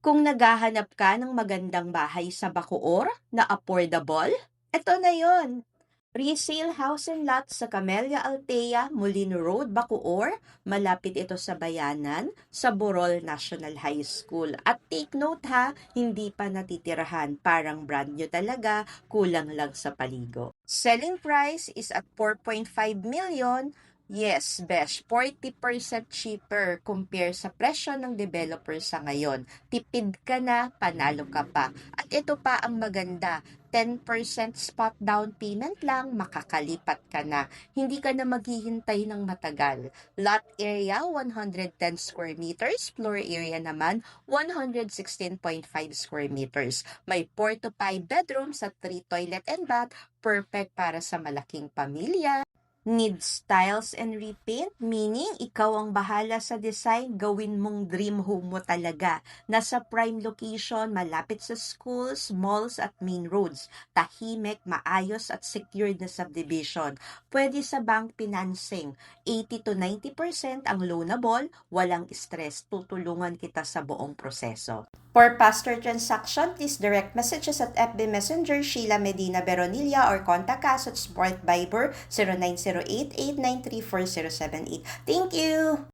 Kung naghahanap ka ng magandang bahay sa Bacoor na affordable, eto na yon. Resale house and lot sa Camellia Altea, Molino Road, Bacoor. Malapit ito sa Bayanan, sa Borol National High School. At take note ha, hindi pa natitirahan. Parang brand new talaga, kulang lang sa paligo. Selling price is at 4.5 million. Yes, besh, 40% cheaper compare sa presyo ng developer sa ngayon. Tipid ka na, panalo ka pa. At ito pa ang maganda, 10% spot down payment lang, makakalipat ka na. Hindi ka na maghihintay ng matagal. Lot area, 110 square meters. Floor area naman, 116.5 square meters. May 4 to 5 bedrooms at 3 toilet and bath. Perfect para sa malaking pamilya. Need styles and repaint, meaning ikaw ang bahala sa design, gawin mong dream home mo talaga. Nasa prime location, malapit sa schools, malls at main roads. Tahimik, maayos at secured na subdivision. Pwede sa bank financing. 80 to 90% ang loanable, walang stress, tutulungan kita sa buong proseso. For faster transaction, please direct messages at FB Messenger Sheila Medina Veronilla or contact us at Sport Viber 0908-893-4078. Thank you!